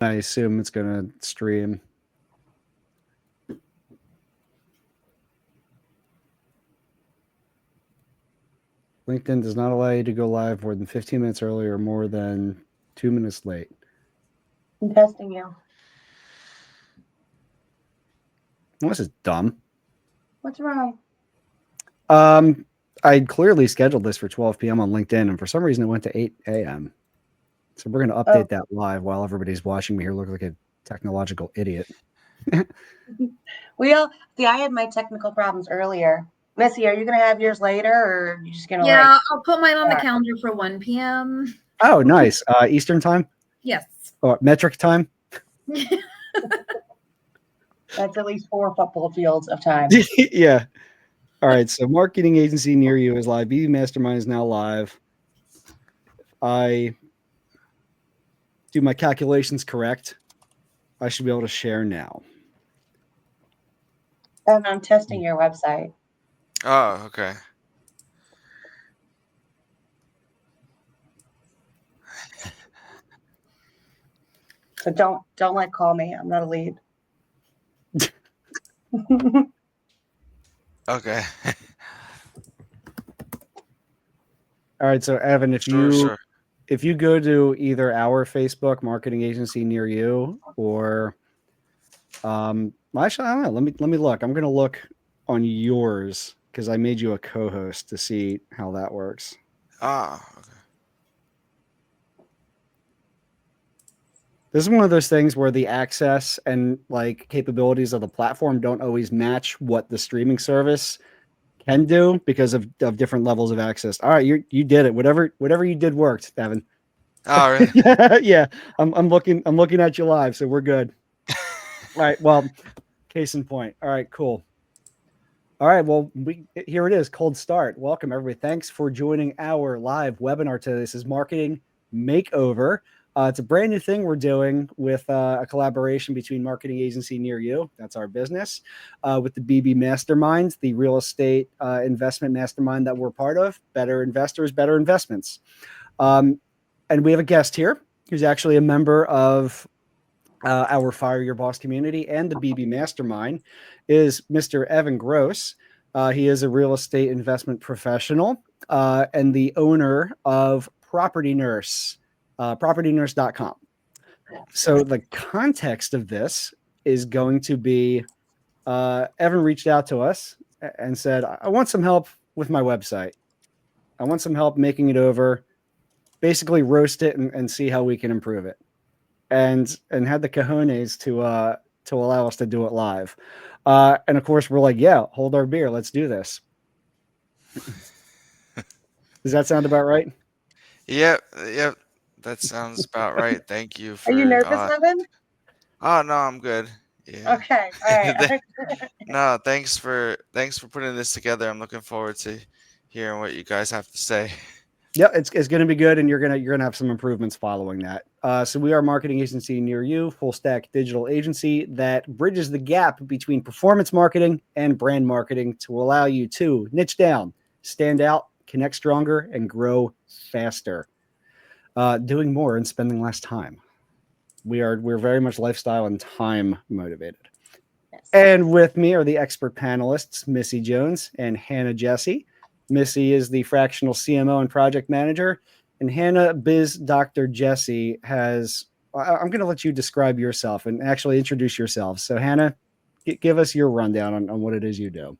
I assume it's going to stream. LinkedIn does not allow you to go live more than 15 minutes early or more than 2 minutes late. I'm testing you. Well, this is dumb. What's wrong? I clearly scheduled this for 12 p.m. on LinkedIn, and for some reason it went to 8 a.m. So we're going to update that live while everybody's watching me here look like a technological idiot. I had my technical problems earlier. Missy, are you going to have yours later, or are you just going to I'll put mine on the calendar for 1 p.m. Oh, nice. Eastern time? Yes. Oh, metric time? That's at least 4 football fields of time. Yeah. All right. So marketing agency near you is live. BB Mastermind is now live. I do my calculations correct. I should be able to share now. And I'm testing your website. Oh, okay. So don't call me. I'm not a lead. Okay. All right. So Evan, if you go to either our Facebook marketing agency near you or actually, I don't know. Let me look. I'm going to look on yours because I made you a co-host to see how that works. Ah, okay. This is one of those things where the access and like capabilities of the platform don't always match what the streaming service can do because of different levels of access. All right, you did it. Whatever you did worked, Evan. Oh, really? Yeah. I'm looking at you live, so we're good. All right. Well, case in point. All right, cool. All right. Well, here it is. Cold start. Welcome, everybody. Thanks for joining our live webinar today. This is Marketing Makeover. It's a brand new thing we're doing with a collaboration between Marketing Agency Near You, that's our business, with the BB Mastermind, the real estate investment mastermind that we're part of. Better investors, better investments. And we have a guest here who's actually a member of our Fire Your Boss community and the BB Mastermind is Mr. Evan Gross. He is a real estate investment professional and the owner of Property Nurse, PropertyNurse.com. So the context of this is going to be Evan reached out to us and said, I want some help with my website. I want some help making it over, basically roast it and see how we can improve it. And had the cojones to allow us to do it live. And of course, we're like, yeah, hold our beer. Let's do this. Does that sound about right? Yep. That sounds about right. Thank you for. Are you nervous, Evan? Oh no, I'm good. Yeah. Okay. All right. No, thanks for putting this together. I'm looking forward to hearing what you guys have to say. Yeah, it's going to be good, and you're gonna have some improvements following that. So we are a marketing agency near you, full stack digital agency that bridges the gap between performance marketing and brand marketing to allow you to niche down, stand out, connect stronger, and grow faster. Doing more and spending less time. We're very much lifestyle and time motivated. Yes. And with me are the expert panelists, Missy Jones and Hannah Jesse. Missy is the fractional CMO and project manager, and Hannah Biz Dr. Jesse has. I'm going to let you describe yourself and actually introduce yourself. So Hannah, give us your rundown on what it is you do.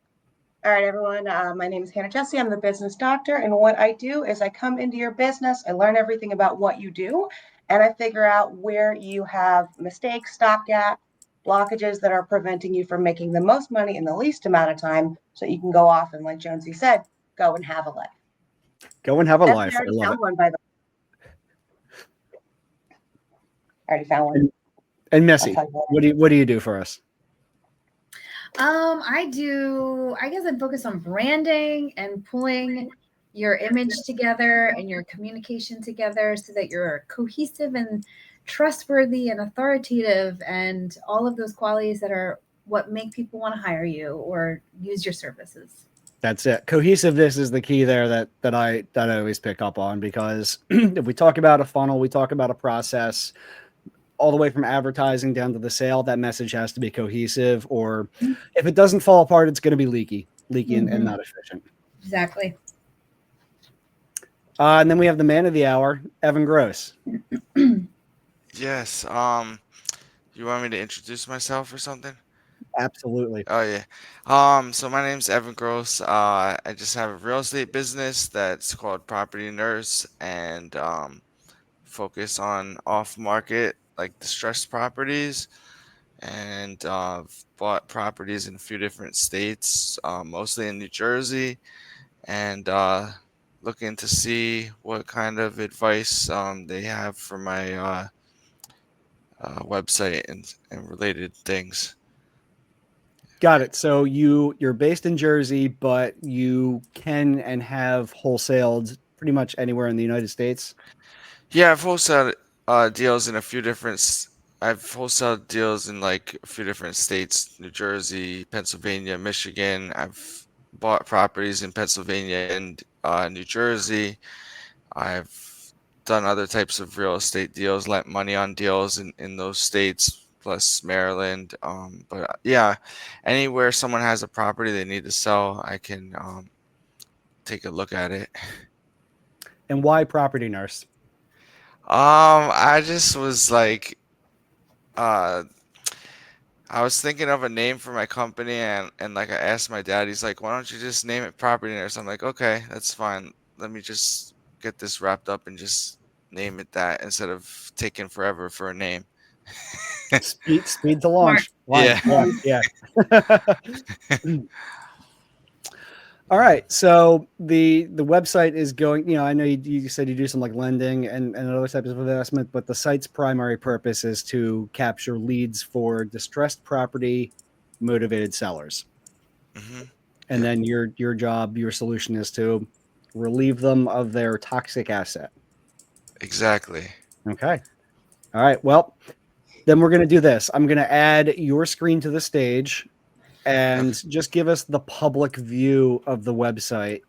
All right, everyone. My name is Hannah Jesse. I'm the business doctor, and what I do is I come into your business, I learn everything about what you do, and I figure out where you have mistakes, stopgap, blockages that are preventing you from making the most money in the least amount of time, so you can go off and, like Jonesy said, go and have a life. Go and have a life. I already found one, by the way. I already found one. And Missy, what do you do for us? I guess I'm focused on branding and pulling your image together and your communication together so that you're cohesive and trustworthy and authoritative and all of those qualities that are what make people want to hire you or use your services. That's it. Cohesiveness is the key there that I always pick up on, because if we talk about a funnel, we talk about a process, all the way from advertising down to the sale, that message has to be cohesive, or Mhm. if it doesn't fall apart, it's going to be leaky and Mhm. not efficient. Exactly. And then we have the man of the hour, Evan Gross. Yes. You want me to introduce myself or something? Absolutely. Oh yeah. So my name's Evan Gross. I just have a real estate business that's called Property Nurse, and focus on off market, like distressed properties, and bought properties in a few different states, mostly in New Jersey, and looking to see what kind of advice they have for my website and related things. Got it. So you're based in Jersey, but you can and have wholesaled pretty much anywhere in the United States. Yeah, I've wholesaled deals in a few different. I've wholesaled deals in like a few different states: New Jersey, Pennsylvania, Michigan. I've bought properties in Pennsylvania and New Jersey. I've done other types of real estate deals, lent money on deals in those states, plus Maryland. But yeah, anywhere someone has a property they need to sell, I can take a look at it. And why Property Nurse? I just was like, uh, I was thinking of a name for my company, and like I asked my dad, he's like, "Why don't you just name it Property Nurse?" I'm like, "Okay, that's fine. Let me just get this wrapped up and just name it that instead of taking forever for a name." Speed to Smart. launch. Fine. Yeah. Yeah. All right. So the website is going, I know you said you do some like lending and other types of investment, but the site's primary purpose is to capture leads for distressed property motivated sellers. hmm And Yep. then your job, your solution is to relieve them of their toxic asset. Exactly. Okay. All right. Well, then we're going to do this. I'm going to add your screen to the stage and Okay. just give us the public view of the website.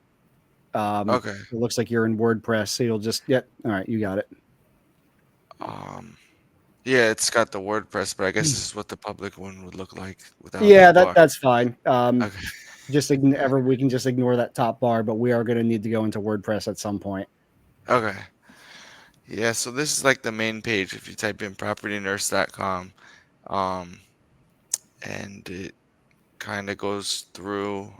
Okay. It looks like you're in WordPress, so you'll just, yeah. All right. You got it. Um. Yeah, it's got the WordPress, but I guess this is what the public one would look like without the Yeah, bar. that's fine. Okay. We can just ignore that top bar, but we are going to need to go into WordPress at some point. Okay. Yeah, so this is like the main page if you type in propertynurse.com. Um, and it kind of goes through,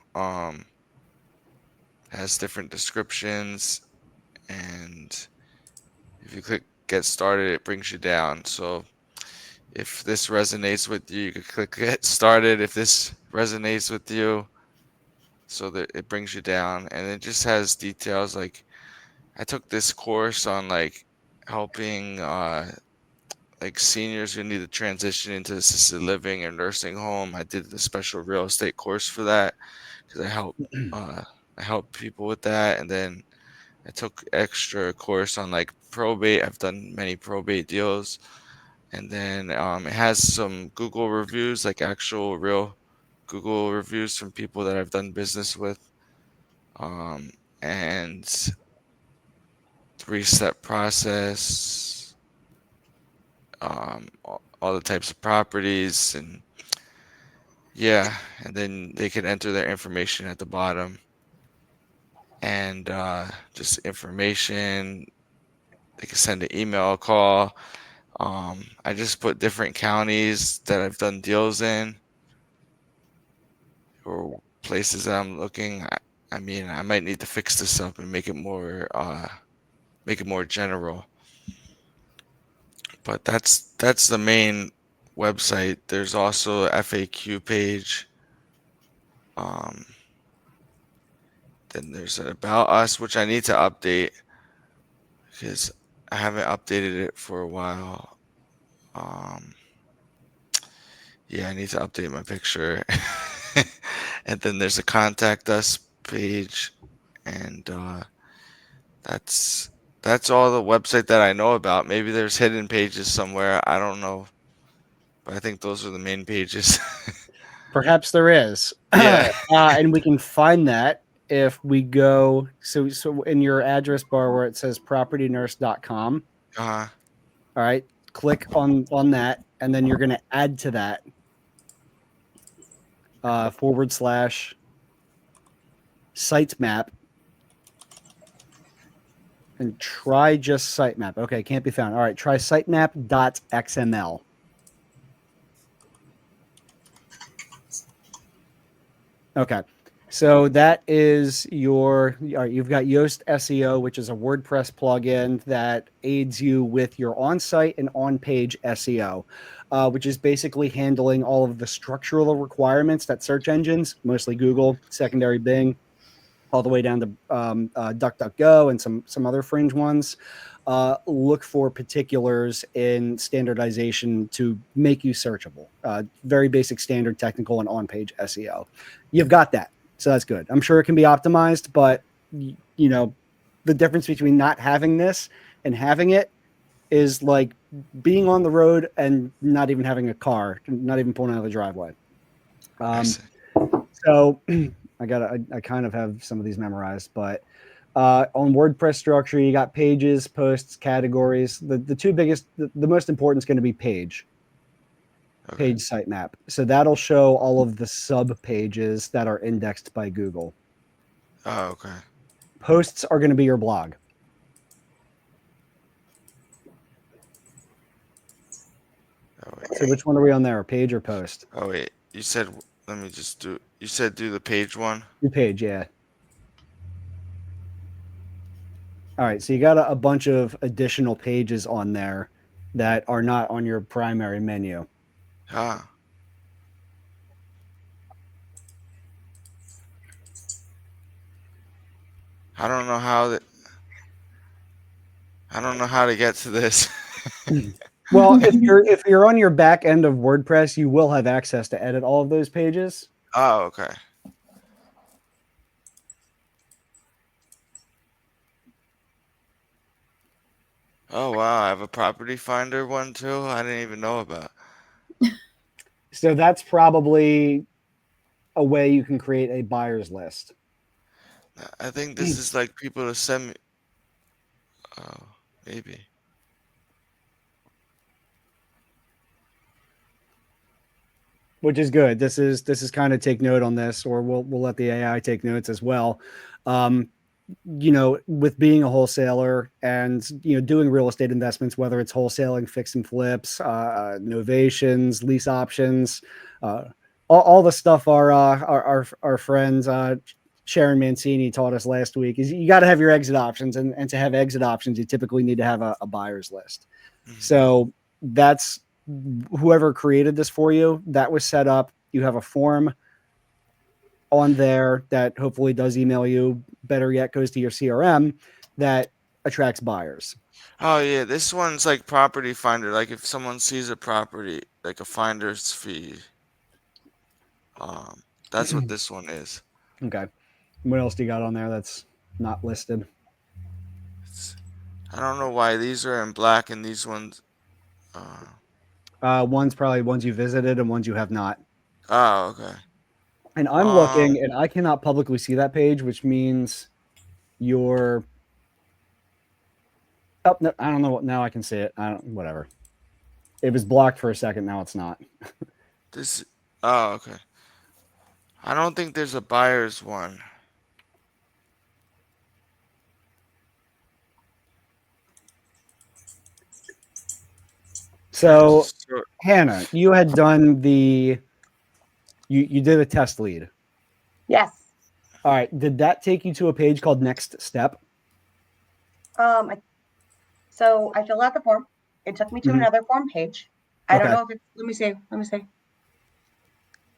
has different descriptions, and if you click get started, it brings you down. So if this resonates with you, you can click get started. If this resonates with you, so that it brings you down, and it just has details like I took this course on like helping like seniors who need to transition into assisted living or nursing home. I did the special real estate course for that because uh, I help people with that, and then I took extra course on like probate. I've done many probate deals, and then it has some Google reviews, like actual real Google reviews from people that I've done business with, and three-step process, all the types of properties, and yeah, and then they can enter their information at the bottom, and just information. They can send an email, a call. I just put different counties that I've done deals in or places that I'm looking. I mean, I might need to fix this up and make it more general. But that's the main website. There's also a FAQ page. Um, then there's an about us, which I need to update because I haven't updated it for a while. Um, yeah, I need to update my picture. And then there's a contact us page, and that's that's all the website that I know about. Maybe there's hidden pages somewhere. I don't know, but I think those are the main pages. Perhaps there is. Yeah. And we can find that if we go. So in your address bar where it says propertynurse.com, Uh, all right, click on that, and then you're going to add to that / sitemap, and try just sitemap. Okay, can't be found. All right, try sitemap.xml. Okay, so that is your, all right, you've got Yoast SEO, which is a WordPress plugin that aids you with your on-site and on-page SEO, which is basically handling all of the structural requirements that search engines, mostly Google, secondary Bing, all the way down to DuckDuckGo and some other fringe ones, look for particulars in standardization to make you searchable. Very basic, standard, technical, and on-page SEO. You've got that, so that's good. I'm sure it can be optimized, but you know, the difference between not having this and having it is like being on the road and not even having a car, not even pulling out of the driveway. I see. So I kind of have some of these memorized, but on WordPress structure, you got pages, posts, categories. The two biggest, the most important is going to be page sitemap. So that'll show all of the sub pages that are indexed by Google. Oh, okay. Posts are going to be your blog. Oh, wait. So which one are we on there? Page or post? Oh, wait. You said, let me just do, you said do the page one? Your page, yeah. All right, so you got a bunch of additional pages on there that are not on your primary menu. Ah. I don't know how to get to this. Well, if you're on your back end of WordPress, you will have access to edit all of those pages. Oh, okay. Oh, wow. I have a property finder one too. I didn't even know about. So that's probably a way you can create a buyer's list. I think this is like people to send me. Oh, maybe. Which is good. This is kind of take note on this, or we'll let the AI take notes as well. You know, with being a wholesaler and, you know, doing real estate investments, whether it's wholesaling, fix and flips, novations, lease options, all the stuff our friends Sharon Mancini taught us last week is you got to have your exit options, and to have exit options, you typically need to have a buyer's list. So that's whoever created this for you. That was set up. You have a form on there that hopefully does email you. Better yet, goes to your CRM that attracts buyers. Oh, yeah. This one's like property finder. Like if someone sees a property, like a finder's fee. That's what this one is. Okay. What else do you got on there that's not listed? I don't know why these are in black and these ones. One's probably ones you visited and ones you have not. Oh, okay. And I'm looking, and I cannot publicly see that page, which means you're. Oh, no, I don't know. Now I can see it. Whatever. It was blocked for a second. Now it's not. This. Oh, okay. I don't think there's a buyer's one. So, Hannah, you had done you did a test lead. Yes. All right. Did that take you to a page called Next Step? So I filled out the form. It took me to another form page. I don't know if it's, let me see.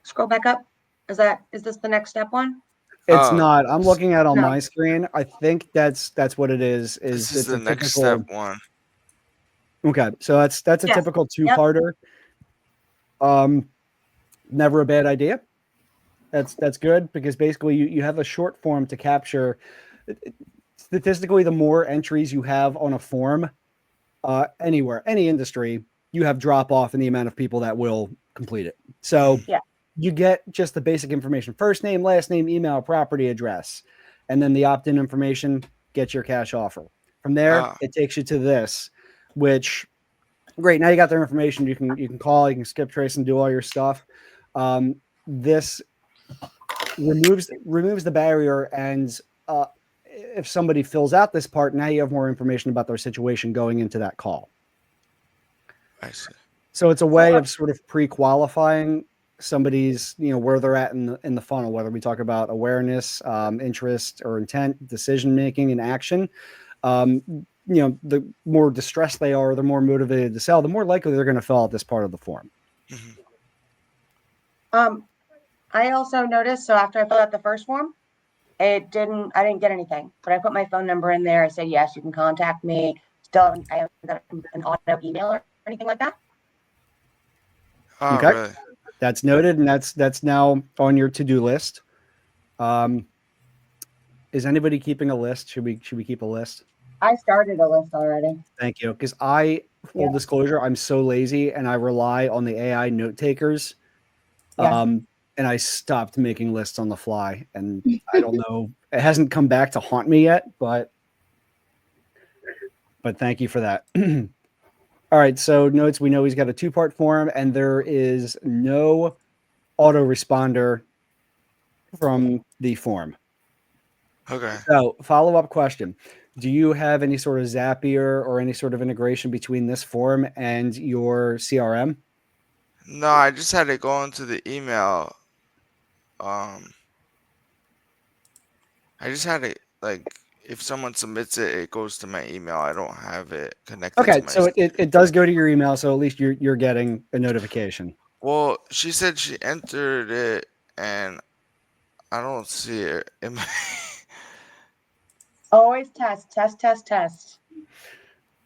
Scroll back up. Is this the next step one? It's not. I'm looking at on No. my screen. I think that's what it is. This It's is the a next typical step one. Okay, so that's a Yes. typical two-parter. Never a bad idea. That's good because basically you have a short form to capture. Statistically, the more entries you have on a form, anywhere, any industry, you have drop off in the amount of people that will complete it. So Yeah. you get just the basic information: first name, last name, email, property address, and then the opt-in information. Get your cash offer. From there, it takes you to this, which Great. Now you got their information. You can call, you can skip trace and do all your stuff. This removes the barrier, and if somebody fills out this part, now you have more information about their situation going into that call. I see. So it's a way of sort of pre-qualifying somebody's, where they're at in the funnel, whether we talk about awareness, interest or intent, decision making, and action. The more distressed they are, the more motivated to sell, the more likely they're going to fill out this part of the form. Mm-hmm. I also noticed, so after I filled out the first form, I didn't get anything, but I put my phone number in there. I said, yes, you can contact me. Still, I haven't got an auto email or anything like that. Oh, Okay. really? That's noted, and that's now on your to-do list. Is anybody keeping a list? Should we keep a list? I started a list already. Thank you. Because full Yeah. disclosure, I'm so lazy and I rely on the AI note takers. Yeah. And I stopped making lists on the fly. And I don't know, it hasn't come back to haunt me yet, but thank you for that. All right. So notes, we know he's got a 2-part form, and there is no autoresponder from the form. Okay. So follow-up question. Do you have any sort of Zapier or any sort of integration between this form and your CRM? No, I just had to go into the email. I just had to, like, if someone submits it, it goes to my email. I don't have it connected to Okay, my. so it does go to your email, so at least you're getting a notification. Well, she said she entered it, and I don't see it in my. Always test.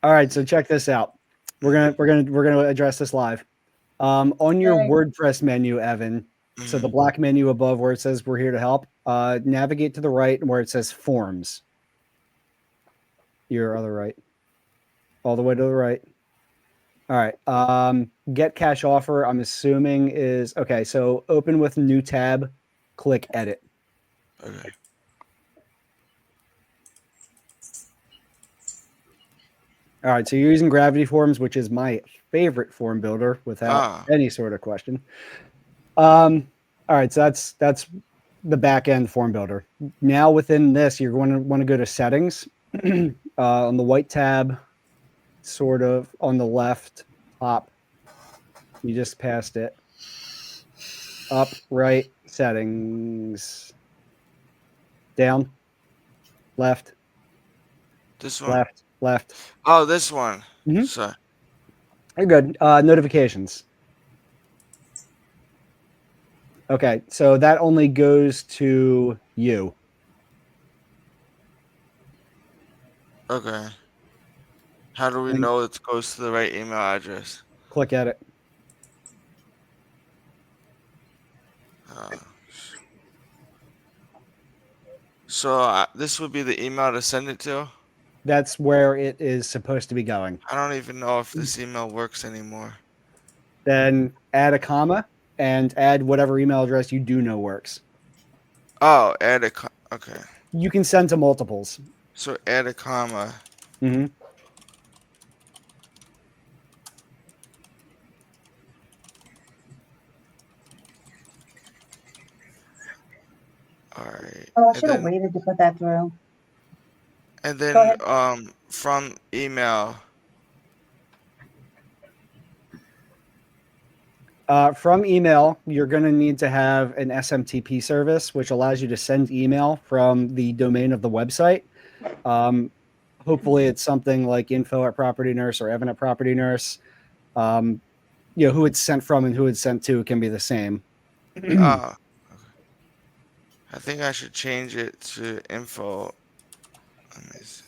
All right, so check this out. We're gonna address this live. On your Okay. WordPress menu, Evan. So the black menu above where it says "We're here to help," navigate to the right where it says "Forms." Your other right, all the way to the right. All right. Get cash offer, I'm assuming is okay. So open with new tab, click edit. Okay. All right. So you're using Gravity Forms, which is my favorite form builder without any sort of question. All right. So that's the back end form builder. Now within this, you're going to want to go to settings on the white tab, sort of on the left top. You just passed it. Up, right, settings. Down, left, This one. left. Oh, this one. Mhm. Sorry. You're good. Notifications. Okay, so that only goes to you. Okay. How do we know it goes to the right email address? Click edit. So this would be the email to send it to? That's where it is supposed to be going. I don't even know if this email works anymore. Then add a comma and add whatever email address you do know works. Oh, okay. You can send to multiples. So add a comma. Mm-hmm. All right. Oh, I should have waited to put that through. And Go then ahead. from email. From email, you're going to need to have an SMTP service, which allows you to send email from the domain of the website. Hopefully, it's something like info@propertynurse or Evan@propertynurse. Who it's sent from and who it's sent to can be the same. Okay. I think I should change it to info. Let me see.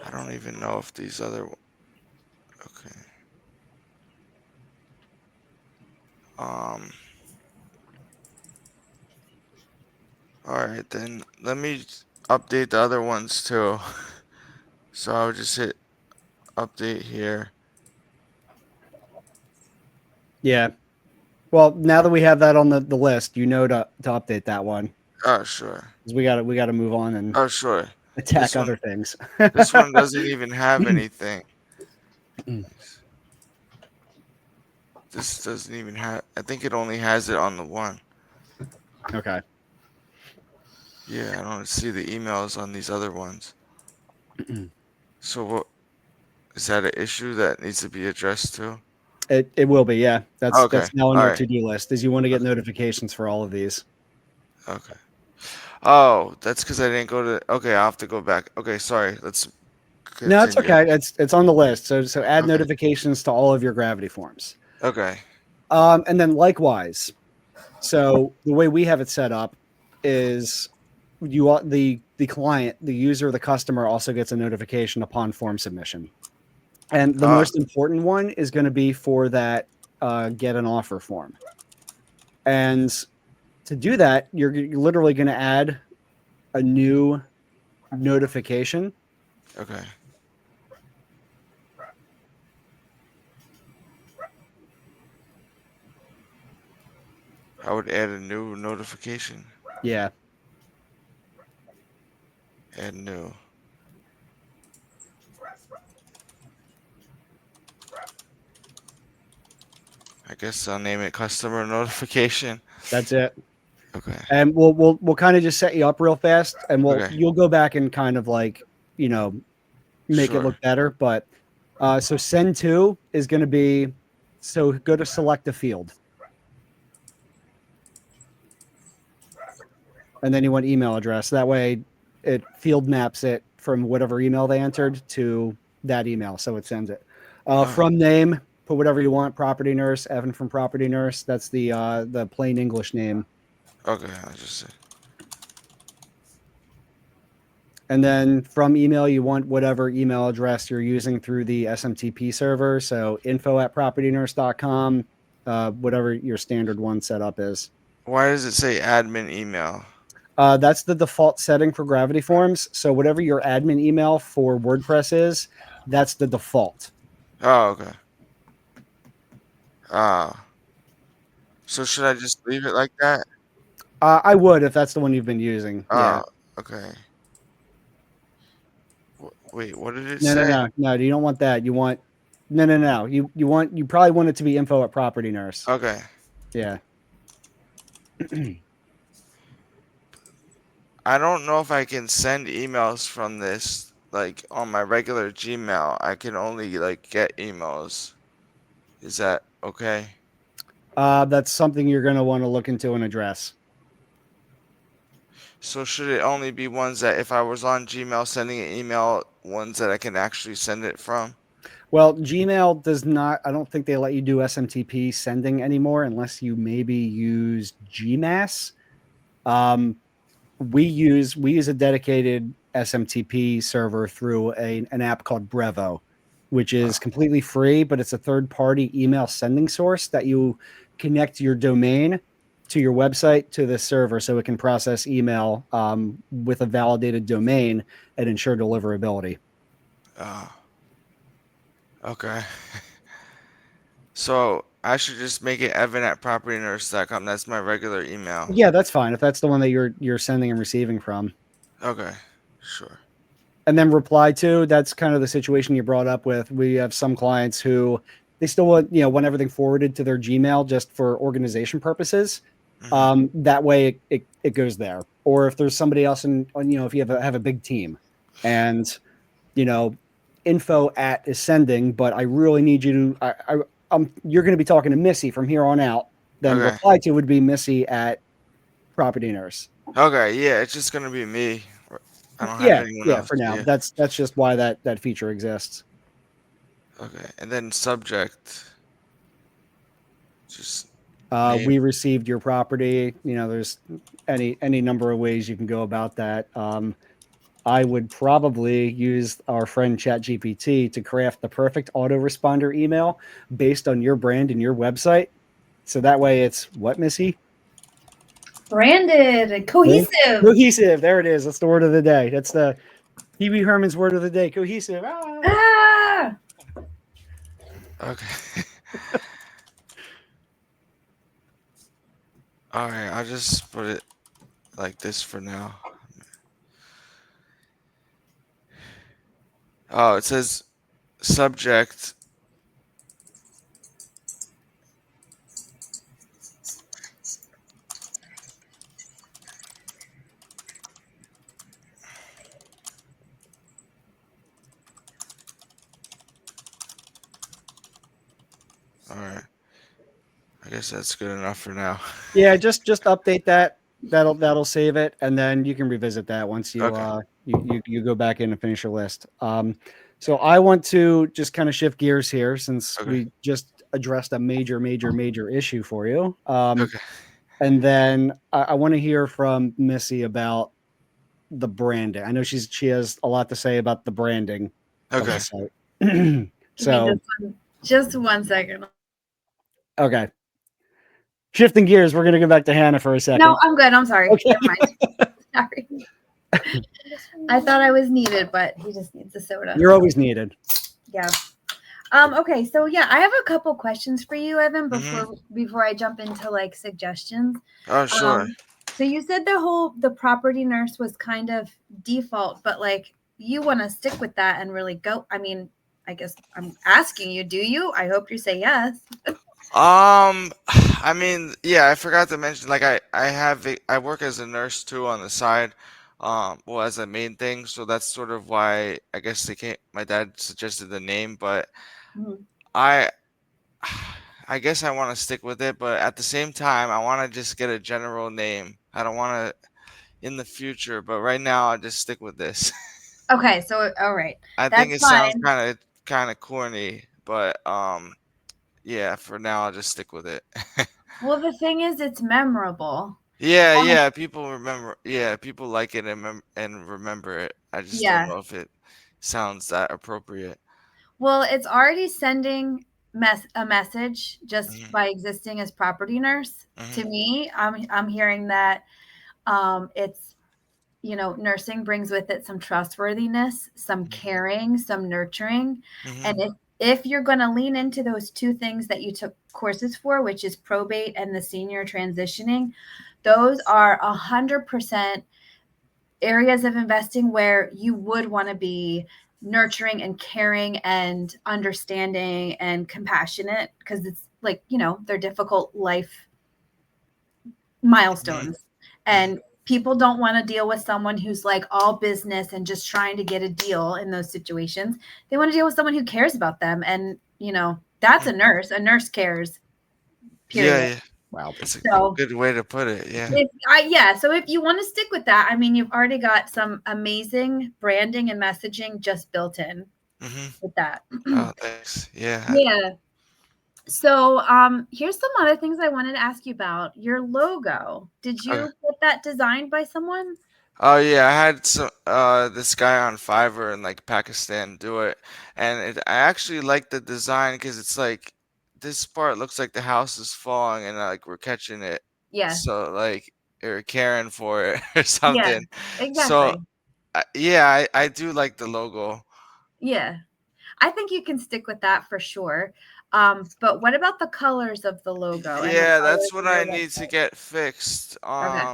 I don't even know if these other. Okay. All right, then let me update the other ones too. So I'll just hit update here. Yeah. Well, now that we have that on the list, to update that one. Oh, sure. Because we got to move on and. Oh, sure. attack This one, other things. this one doesn't even have anything. This doesn't even have. I think it only has it on the one. Okay. Yeah, I don't see the emails on these other ones. So what is that an issue that needs to be addressed too? It will be, yeah. Okay. That's now on All your right. to-do list, is you want to get notifications for all of these. Okay. Oh, that's because I didn't go to. Okay, I'll have to go back. Okay, sorry. Let's No, it's continue. okay. It's on the list. So add Okay. notifications to all of your Gravity forms. Okay. And then likewise, so the way we have it set up is the client, the user, the customer also gets a notification upon form submission. And the Ah, most important one is going to be for that get an offer form. And to do that, you're literally going to add a new notification. okay. I would add a new notification. Yeah. Add new. I guess I'll name it customer notification. That's it. Okay. And we'll kind of just set you up real fast, and Okay. you'll go back and kind of like, make it Sure. look better. But so send to is going to be, so go to select a field, and then you want email address. That way it field maps it from whatever email they entered to that email, so it sends it. From name, put whatever you want. Property nurse, Evan from Property Nurse. That's the plain English name. Okay. I'll just say. And then from email, you want whatever email address you're using through the SMTP server. So info@propertynurse.com, whatever your standard one setup is. Why does it say admin email? That's the default setting for Gravity Forms. So whatever your admin email for WordPress is, that's the default. Oh, okay. So should I just leave it like that? I would if that's the one you've been using. Yeah. Okay. Wait, what did it No, say? no. You don't want that. You want no. You probably want it to be info@Property Nurse. Okay. Yeah. I don't know if I can send emails from this like on my regular Gmail. I can only like get emails. Is that okay? That's something you're going to want to look into and address. So should it only be ones that if I was on Gmail sending an email, ones that I can actually send it from? Well, Gmail does not, I don't think they let you do SMTP sending anymore unless you maybe use Gmass. We use a dedicated SMTP server through an app called Brevo, which is completely free, but it's a third-party email sending source that you connect your domain to your website to the server so it can process email with a validated domain and ensure deliverability. Okay. So I should just make it evan@propertynurse.com. That's my regular email. Yeah, that's fine if that's the one that you're sending and receiving from. Okay. Sure. And then reply to, that's kind of the situation you brought up with. We have some clients who they still want everything forwarded to their Gmail just for organization purposes. That way it goes there. Or if there's somebody else if you have a big team and info@ is sending, but I really need you to you're going to be talking to Missy from here on out, then Okay. reply to would be Missy@Property Nurse. Okay. Yeah, it's just gonna be me. I don't have anyone else. For now. Yeah. That's just why that feature exists. Okay. And then subject. Just We received your property. There's any number of ways you can go about that. I would probably use our friend ChatGPT to craft the perfect autoresponder email based on your brand and your website. So that way it's what, Missy? Branded and cohesive. Cohesive. There it is. That's the word of the day. That's the Pee Wee Herman's word of the day. Cohesive. Ah! Okay. All right, I'll just put it like this for now. Oh, it says subject. All right. I guess that's good enough for now. Yeah, just update that. That'll save it, and then you can revisit that once you Okay. you go back in and finish your list. So I want to just kind of shift gears here since Okay. we just addressed a major issue for you. Okay. And then I want to hear from Missy about the branding. I know she has a lot to say about the branding of Okay. the site. Give me So just 1 second. okay, shifting gears, we're gonna go back to Hannah for a second. No, I'm good. I'm sorry. Okay. Never mind. Sorry. I thought I was needed, but he just needs a soda. You're always needed. Yeah. Okay, so yeah, I have a couple questions for you, Evan, before I jump into like suggestions. Oh, sure. So you said the property nurse was kind of default, but like you want to stick with that and really go. I mean, I guess I'm asking you, do you? I hope you say yes. I mean, yeah, I forgot to mention, like, I work as a nurse too on the side, well, as a main thing, so that's sort of why I guess my dad suggested the name, but Mhm. I, I guess I want to stick with it, but at the same time, I want to just get a general name. I don't want to in the future, but right now, I just stick with this. Okay, so all right, I think that's it sounds fine. kind of corny, but yeah, for now, I'll just stick with it. Well, the thing is, it's memorable. Yeah, people remember. Yeah, people like it and remember it. I just don't Yeah. know if it sounds that appropriate. Well, it's already sending a message just Mhm, by existing as property nurse. To mhm, me, I'm hearing that it's nursing brings with it some trustworthiness, some mhm, caring, some nurturing, and mhm, if you're going to lean into those two things that you took courses for, which is probate and the senior transitioning, those are 100% areas of investing where you would want to be nurturing and caring and understanding and compassionate, because it's like they're difficult life mhm, milestones, mhm, and people don't want to deal with someone who's like all business and just trying to get a deal in those situations. They want to deal with someone who cares about them, and that's mhm. a nurse cares, Yeah, period. yeah, Wow. that's a So good way to put it. Yeah. so if you want to stick with that, I mean, you've already got some amazing branding and messaging just built in Hmm. with that. Oh, thanks. Yeah. Yeah. So here's some other things I wanted to ask you about. Your logo. Did Okay. you get that designed by someone? Oh yeah, I had this guy on Fiverr in like Pakistan do it, and I actually like the design because it's like this part looks like the house is falling and like we're catching it, Yeah. so like or caring for it or Yeah. something. So Exactly. yeah, I do like the logo. Yeah. I think you can stick with that for sure. But what about the colors of the logo and the Yeah, colors that's what of I your need to website? get fixed. Okay.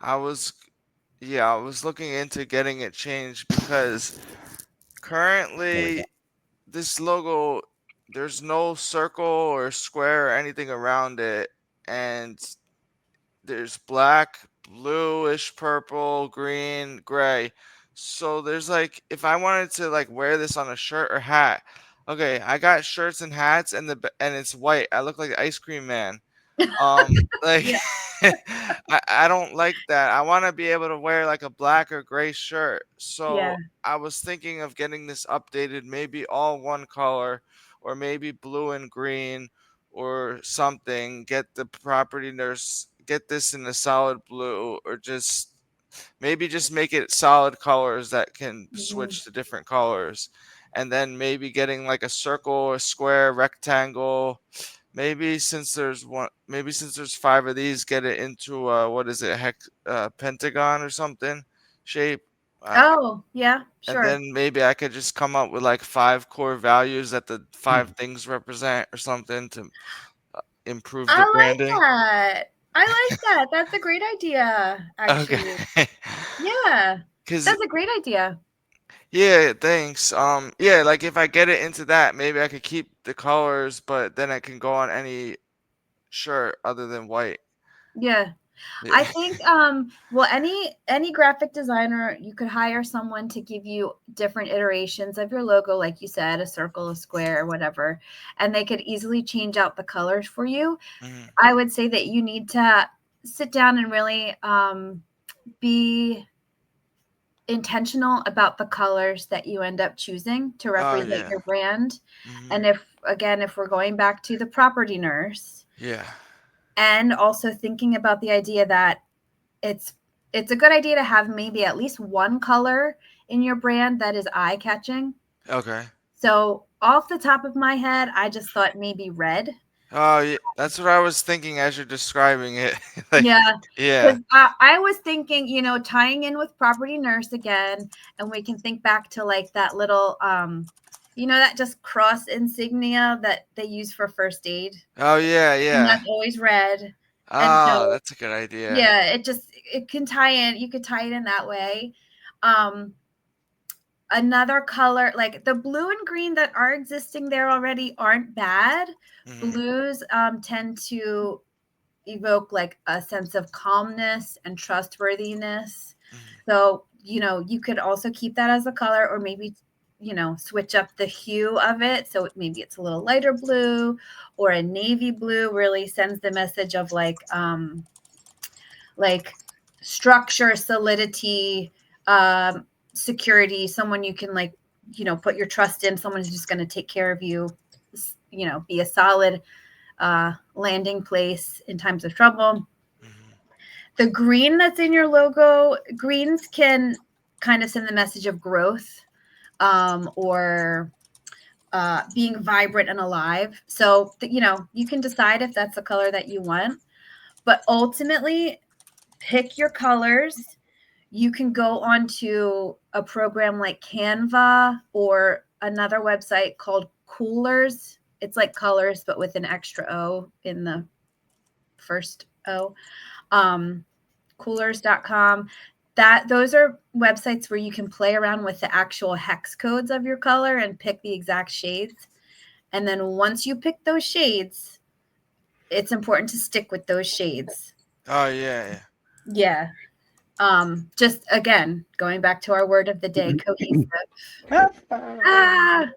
I was yeah, I was looking into getting it changed because There we go. currently this logo, there's no circle or square or anything around it, and there's black, bluish, purple, green, gray. So there's like, if I wanted to like wear this on a shirt or hat, okay, I got shirts and hats, and and it's white. I look like the ice cream man. Like Yeah. I don't like that. I want to be able to wear like a black or gray shirt. Yeah. So I was thinking of getting this updated, maybe all one color, or maybe blue and green, or something. Get the property nurse, get this in a solid blue, or just maybe just make it solid colors that can Mhm. switch to different colors. And then maybe getting like a circle, a square, rectangle. Maybe since there's five of these, get it into what is it, pentagon or something shape. Uh, Oh, yeah, and sure. then maybe I could just come up with like five core values that the Hmm. five things represent or something to improve I the like branding. that. I like that. That's a great idea, Okay. actually. Yeah. Because That's a great idea. Yeah, thanks. Yeah, like if I get it into that, maybe I could keep the colors, but then I can go on any shirt other than white. Yeah. Yeah. I think well any graphic designer, you could hire someone to give you different iterations of your logo, like you said, a circle, a square, or whatever, and they could easily change out the colors for you. Mhm. I would say that you need to sit down and really be intentional about the colors that you end up choosing to Oh represent yeah. your brand. Mhm. And if we're going back to the property nurse, Yeah. and also thinking about the idea that it's it's a good idea to have maybe at least one color in your brand that is eye catching. Okay. So off the top of my head, I just thought maybe red. Oh yeah, that's what I was thinking as you're describing it. Like, Yeah, yeah. because I was thinking, tying in with property nurse again, and we can think back to like that little, that just cross insignia that they use for first aid, Oh yeah, and yeah. that's always red. And Ah, so, that's a good idea. yeah, it can tie in. You could tie it in that way. Um, Another color, like the blue and green that are existing there already, aren't bad. Mhm. Blues tend to evoke like a sense of calmness and trustworthiness. Mhm. So, you could also keep that as a color, or maybe, switch up the hue of it. So maybe it's a little lighter blue, or a navy blue really sends the message of like structure, solidity, security, someone you can put your trust in, someone who's just going to take care of you, be a solid landing place in times of trouble. Mhm. The green that's in your logo, greens can kind of send the message of growth, or being vibrant and alive. So, you can decide if that's the color that you want, but ultimately pick your colors. You can go onto a program like Canva or another website called Coolers. It's like colors, but with an extra O in the first O. Um, Coolers.com. Those are websites where you can play around with the actual hex codes of your color and pick the exact shades. And then once you pick those shades, it's important to stick with those shades. Oh yeah, Yeah. Just again, going back to our word of the day, cohesive. Ah,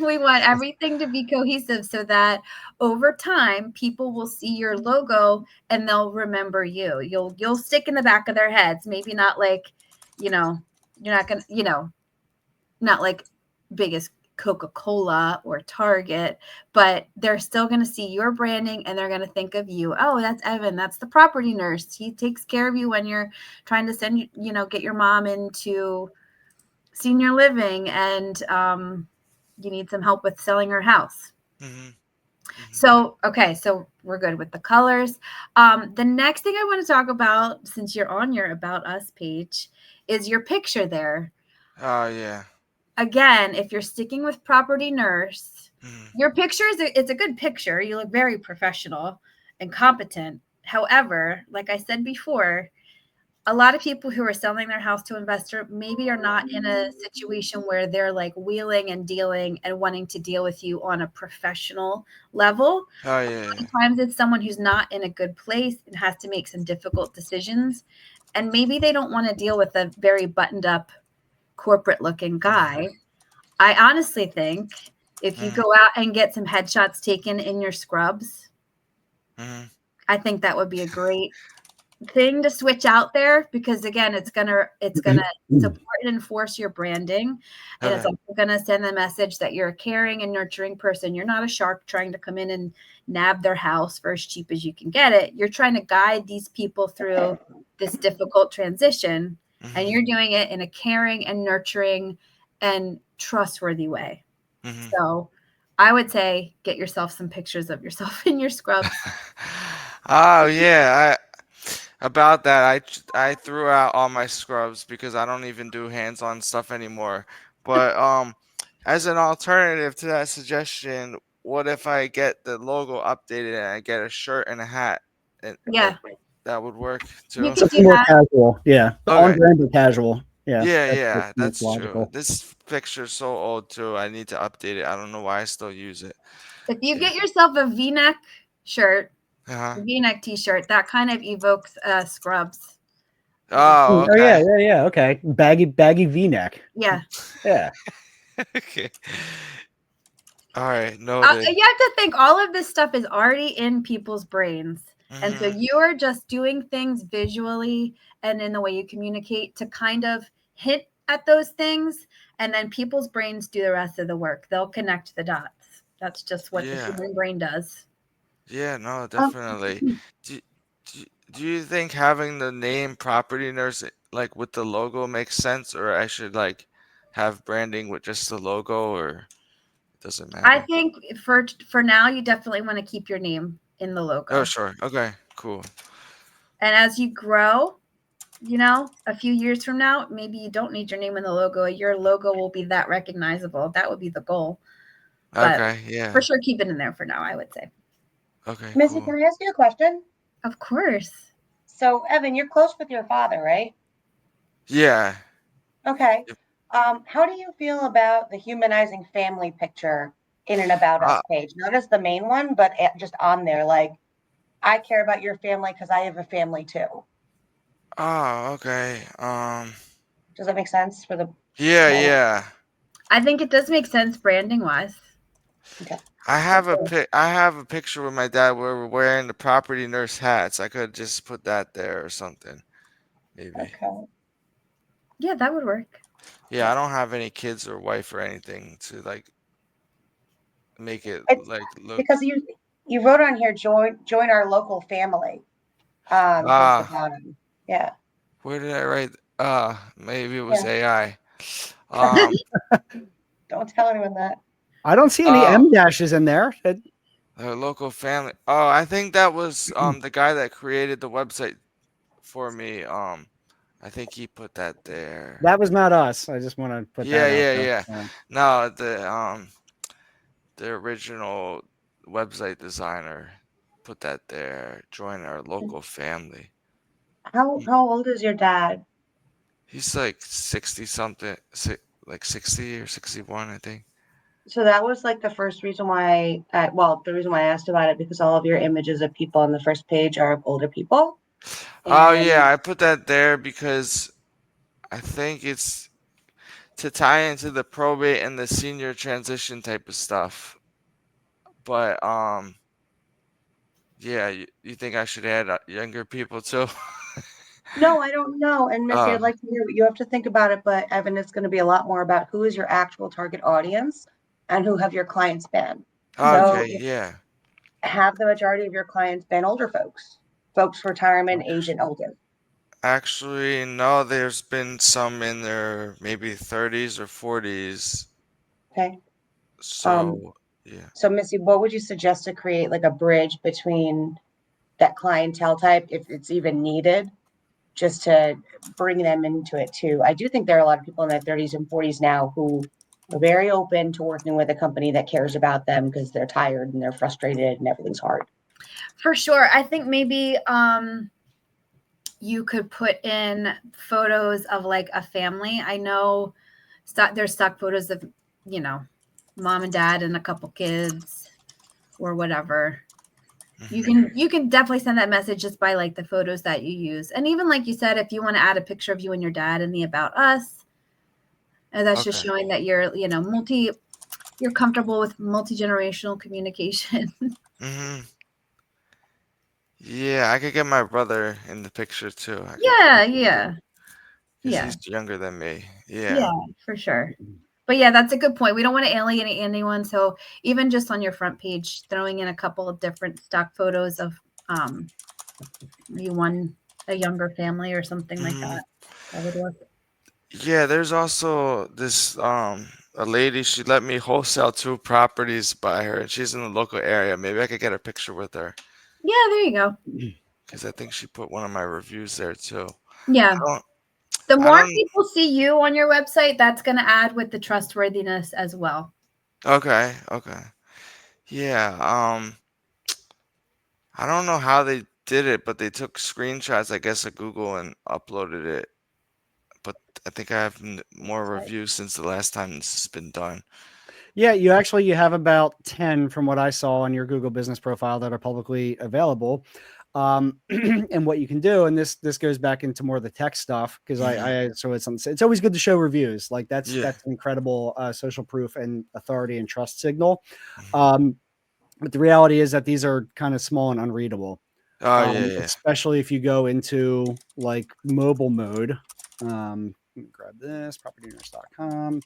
we want everything to be cohesive so that over time people will see your logo and they'll remember you. You'll stick in the back of their heads. Maybe not like, you're not gonna, not like big as Coca-Cola or Target, but they're still going to see your branding and they're going to think of you. Oh, that's Evan. That's the property nurse. He takes care of you when you're trying to get your mom into senior living and you need some help with selling her house. yeah. Mhm. Mhm. So, okay, so we're good with the colors. The next thing I want to talk about, since you're on your About Us page, is your picture there. Oh yeah. Again, if you're sticking with property nurse, Mhm. your picture it's a good picture. You look very professional and competent. However, like I said before, a lot of people who are selling their house to investor maybe are not in a situation where they're like wheeling and dealing and wanting to deal with you on a professional level. Oh yeah, yeah. Sometimes it's someone who's not in a good place and has to make some difficult decisions. And maybe they don't want to deal with a very buttoned up corporate looking Mhm. guy. I honestly think if you Mhm. go out and get some headshots taken in your scrubs, Mhm. I think that would be a great thing to switch out there, because again, it's gonna support and enforce your branding, and it's Okay. also gonna send the message that you're a caring and nurturing person. You're not a shark trying to come in and nab their house for as cheap as you can get it. You're trying to guide these people through this difficult transition, and Mhm. you're doing it in a caring and nurturing and trustworthy way. Mhm. So I would say get yourself some pictures of yourself in your scrubs. Oh yeah, about that I threw out all my scrubs because I don't even do hands-on stuff anymore. But as an alternative to that suggestion, what if I get the logo updated and I get a shirt and a hat? And Yeah, that would work you too. could Something do more that. casual. Yeah. On Okay. brand but casual. Yeah, Yeah, that's that's true. logical. This picture's so old too. I need to update it. I don't know why I still use it. If you Yeah. get yourself a V-neck shirt, Uh-huh. V-neck t-shirt, that kind of evokes Scrubs. Oh, Oh yeah, okay. yeah. Okay, baggy V-neck. Yeah. Yeah. Okay. All right, You noted. have to think all of this stuff is already in people's brains. And so Mhm. you're just doing things visually and in the way you communicate to kind of hit at those things. And then people's brains do the rest of the work. They'll connect the dots. That's just what the Yeah. human brain does. Yeah, no, Um, definitely. Do, do you think having the name property nurse like with the logo makes sense, or I should like have branding with just the logo, or it doesn't I matter? think for now, you definitely want to keep your name in the Oh, logo. sure. Okay, cool. And as you grow, a few years from now, maybe you don't need your name in the logo. Your logo will be that recognizable. That would be the goal. But Okay, yeah. for sure, keep it in there for now, I would say. Okay, Missy, cool. can I ask you a question? Of course. So, Evan, you're close with your father, right? Yeah. Okay. Yep. How do you feel about the humanizing family picture in an About Us Uh, page? Not as the main one, but just on there, like, I care about your family because I have a family too. oh, okay. Does that make sense for the Yeah, small? yeah. I think it does make sense branding wise. Okay. I have a picture with my dad where we're wearing the property nurse hats. I could just put that there or something, maybe. Okay. Yeah, that would work. Yeah, I don't have any kids or wife or anything to like make it It's like look. because you wrote on here, join our local family. Towards the Ah, bottom. Yeah. where did I write? Maybe it was Yeah. AI. Um, Don't tell anyone that. I don't see any oh, M dashes in there. the local family. Oh, I think that was the guy that created the website for me. I think he put that there. That was not us. I just want to put Yeah, that out yeah, there. yeah. Yeah. No, the original website designer put that there. Join our local family. How old is your dad? He's like 60 something, like 60 or 61, I think. So that was like the first reason why, the reason why I asked about it, because all of your images of people on the first page are of older people. Oh yeah, And I put that there because I think it's to tie into the probate and the senior transition type of stuff. But yeah, you think I should add younger people too? no, I don't know. And Missy, Oh, I'd like to hear what you have to think about it, but Evan, it's going to be a lot more about who is your actual target audience and who have your clients been. So okay, yeah. have the majority of your clients been older folks retirement age and older. Actually, no, there's been some in their maybe 30s or 40s. Okay. Um, So, yeah. so Missy, what would you suggest to create like a bridge between that clientele type, if it's even needed, just to bring them into it too? I do think there are a lot of people in their 30s and 40s now who are very open to working with a company that cares about them because they're tired and they're frustrated and everything's hard. For sure. I think maybe you could put in photos of like a family. I know there's stock photos of, mom and dad and a couple kids or whatever. You can definitely send that message just by like the photos that you use. And even like you said, if you want to add a picture of you and your dad in the About Us, and that's just Okay. showing that you're comfortable with multi-generational communication. Hmm. Yeah, I could get my brother in the picture too. I could Yeah, probably do yeah, because yeah, he's younger than me. yeah, Yeah. for sure. But yeah, that's a good point. We don't want to alienate anyone. So even just on your front page, throwing in a couple of different stock photos of a younger family or something like Hmm. that would work. Yeah, there's also this a lady, she let me wholesale 2 properties by her and she's in the local area. Maybe I could get a picture with her Yeah, there you go. because I think she put one of my reviews there too. Yeah. I don't The I more don't people see you on your website, that's going to add with the trustworthiness as well. Okay, okay. Yeah, I don't know how they did it, but they took screenshots, I guess, of Google and uploaded it. But I think I have more reviews since the last time this has been done. Yeah, you have about 10 from what I saw on your Google business profile that are publicly available. And what you can do, and this goes back into more of the tech stuff, because it's always good to show reviews. Like that's Yeah. an incredible social proof and authority and trust signal. Mhm. But the reality is that these are kind of small and unreadable. Oh yeah. Especially if you go into like mobile mode. Let me grab this, propertyowners.com.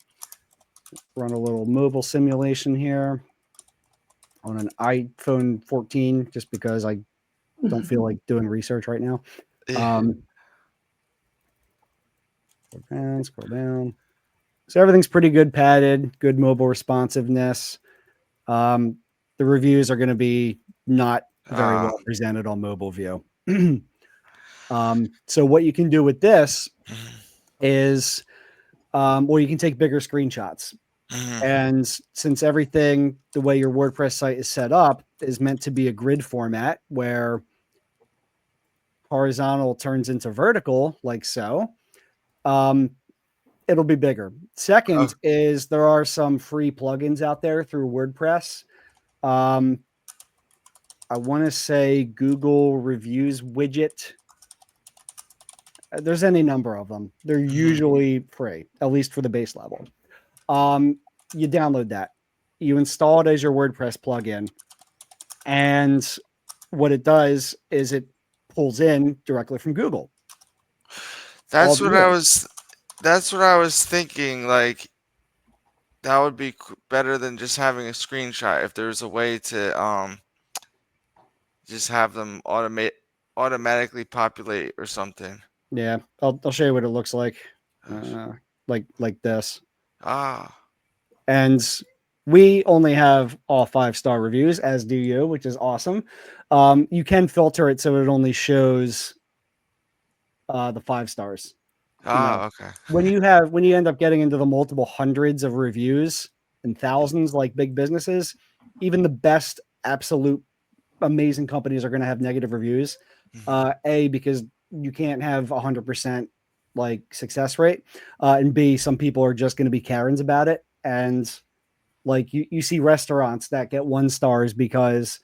Run a little mobile simulation here on an iPhone 14, just because I don't feel like doing research right now. Yeah. Scroll down. So everything's pretty good padded, good mobile responsiveness. The reviews are going to be not very well presented on mobile view. So what you can do with this is, well, you can take bigger screenshots. And since everything, the way your WordPress site is set up, is meant to be a grid format where horizontal turns into vertical, like so, it'll be bigger. Second is there are some free plugins out there through WordPress. I want to say Google Reviews widget. There's any number of them. They're usually free, at least for the base level. You download that. You install it as your WordPress plugin. And what it does is it pulls in directly from Google. That's what I was thinking. Like that would be better than just having a screenshot. If there's a way to just have them automatically populate or something. Yeah, I'll show you what it looks like. Like this. And we only have all 5-star reviews, as do you, which is awesome. You can filter it so it only shows the 5 stars. Okay. When you end up getting into the multiple hundreds of reviews and thousands, like big businesses, even the best absolute amazing companies are going to have negative reviews. Because you can't have 100% like success rate, and B, some people are just going to be Karens about it. And like you see restaurants that get 1 stars because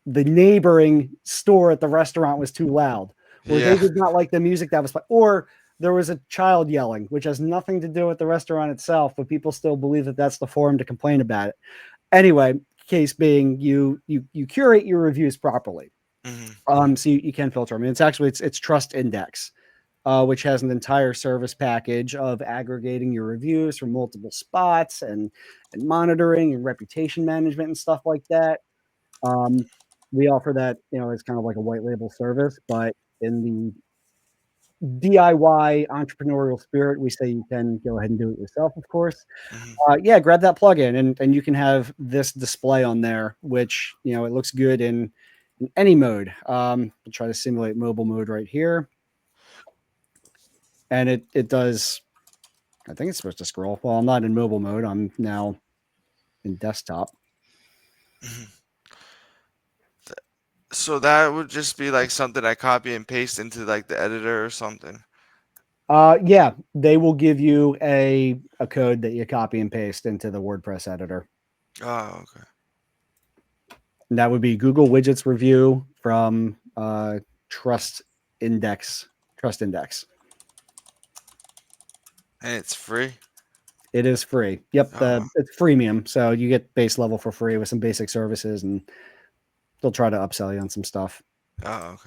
the neighboring store at the restaurant was too loud, or they did not like the music that was playing, or there was a child yelling, which has nothing to do with the restaurant itself, but people still believe that that's the forum to complain about it. Anyway, case being, you curate your reviews properly. So you can filter them. It's Trust Index, which has an entire service package of aggregating your reviews from multiple spots and monitoring and reputation management and stuff like that. We offer that, it's kind of like a white label service, but in the DIY entrepreneurial spirit, we say you can go ahead and do it yourself, of course. Grab that plugin and you can have this display on there, which, it looks good in any mode. We'll try to simulate mobile mode right here. And it does, I think it's supposed to scroll. Well, I'm not in mobile mode. I'm now in desktop. So that would just be like something I copy and paste into like the editor or something. Yeah, they will give you a code that you copy and paste into the WordPress editor. Oh, okay. And that would be Google Widgets review from Trust Index. And it's free? It is free. Yep, it's freemium, so you get base level for free with some basic services, and they'll try to upsell you on some stuff. Oh,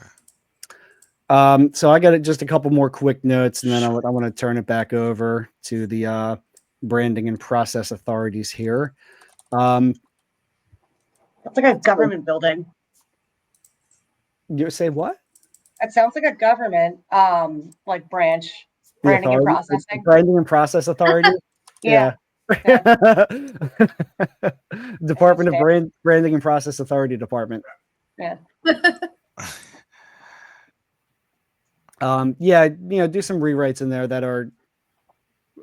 okay. So I got just a couple more quick notes, and then I want to turn it back over to the branding and process authorities here. It's like a government building. You say what? It sounds like a government like branch, branding and processing. Branding and process authority. Yeah. Department of Branding and Process Authority Department. Yeah. Do some rewrites in there that are,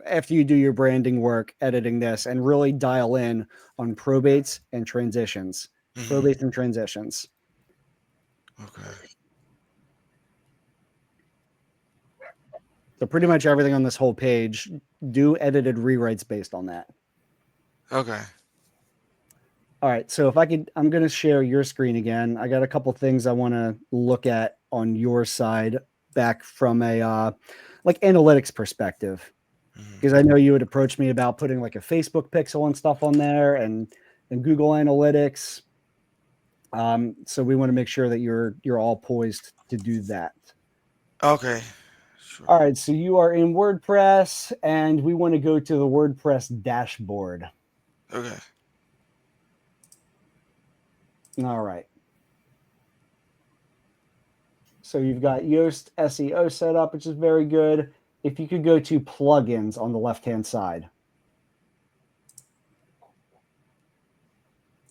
after you do your branding work, editing this, and really dial in on probates and transitions. Probates and transitions. Okay. So pretty much everything on this whole page, do edited rewrites based on that. Okay. All right. So if I could, I'm going to share your screen again. I got a couple things I want to look at on your side back from a like analytics perspective, because I know you had approached me about putting like a Facebook pixel and stuff on there and Google Analytics. So we want to make sure that you're all poised to do that. Okay. Sure. All right, so you are in WordPress, and we want to go to the WordPress dashboard. Okay. All right. So you've got Yoast SEO set up, which is very good. If you could go to plugins on the left-hand side.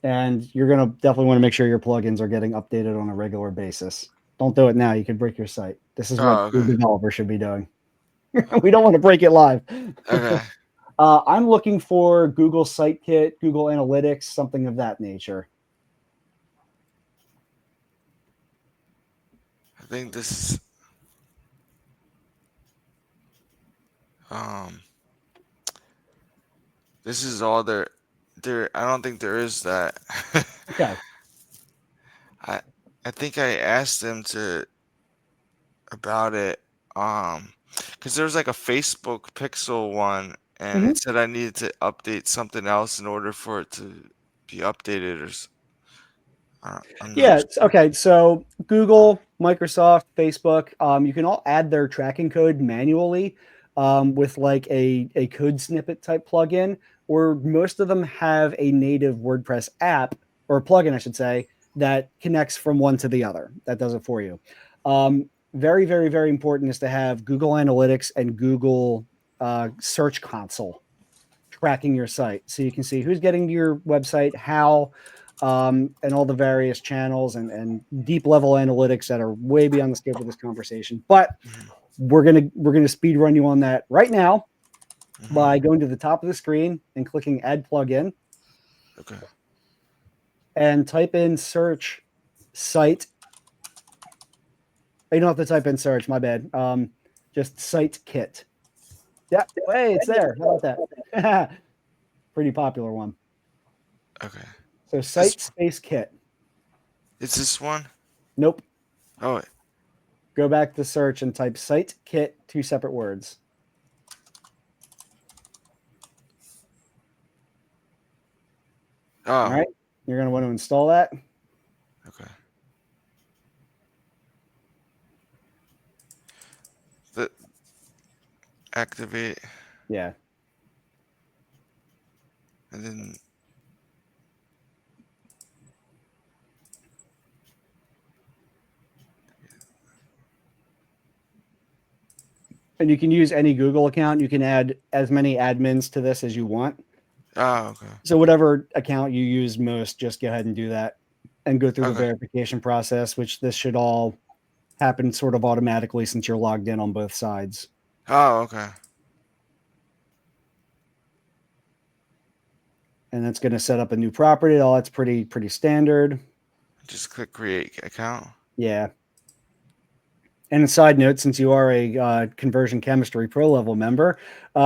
And you're going to definitely want to make sure your plugins are getting updated on a regular basis. Don't do it now. You could break your site. This is what the developer should be doing. We don't want to break it live. Okay. I'm looking for Google Sitekit, Google Analytics, something of that nature. I think this is this is all there. I don't think there is that. Okay. I think I asked them about it because there was like a Facebook Pixel one, and it said I needed to update something else in order for it to be updated, I'm Yeah. not sure. Okay. So Google, Microsoft, Facebook, you can all add their tracking code manually with like a code snippet type plugin, or most of them have a native WordPress app or plugin, I should say, that connects from one to the other. That does it for you. Very, very, very important is to have Google Analytics and Google Search Console tracking your site, so you can see who's getting to your website, how, and all the various channels and deep level analytics that are way beyond the scope of this conversation. But we're gonna speed run you on that right now by going to the top of the screen and clicking Add Plugin. Okay. And type in search site. You don't have to type in search, my bad. Just Sitekit. Yeah, hey, it's there. How about that? Pretty popular one. Okay. So site space kit. Is this one? Nope. Oh, Go back to search and type site kit, 2 separate words. oh. All right. You're going to want to install that. Okay. The activate, Yeah. and then And you can use any Google account. You can add as many admins to this as you want. okay. So whatever account you use most, just go ahead and do that and go through the Okay. verification process, which this should all happen sort of automatically since you're logged in on both sides. Oh, okay. And that's going to set up a new property. All that's pretty standard. Just click create account. Yeah. And a side note, since you are a Conversion Chemistry Pro level member,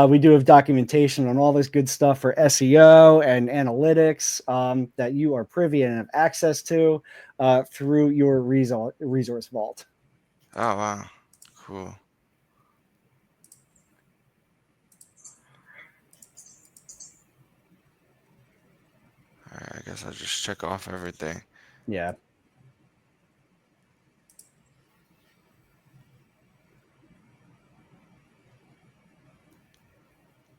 we do have documentation on all this good stuff for SEO and analytics that you are privy and have access to through your resource vault. Oh, wow. Cool. All right, I guess I'll just check off everything. Yeah.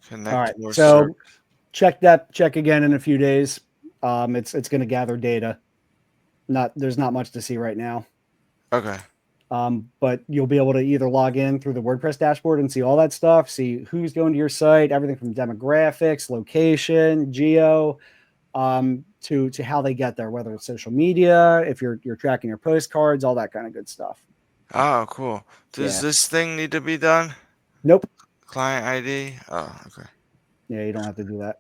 Connect All right. more So check again in a few days. It's going to gather data. There's not much to see right now. Okay. But you'll be able to either log in through the WordPress dashboard and see all that stuff, see who's going to your site, everything from demographics, location, geo, to how they get there, whether it's social media, if you're tracking your postcards, all that kind of good stuff. Oh, cool. Does this thing need to be done? Nope. Client ID? Oh, okay. Yeah, you don't have to do that.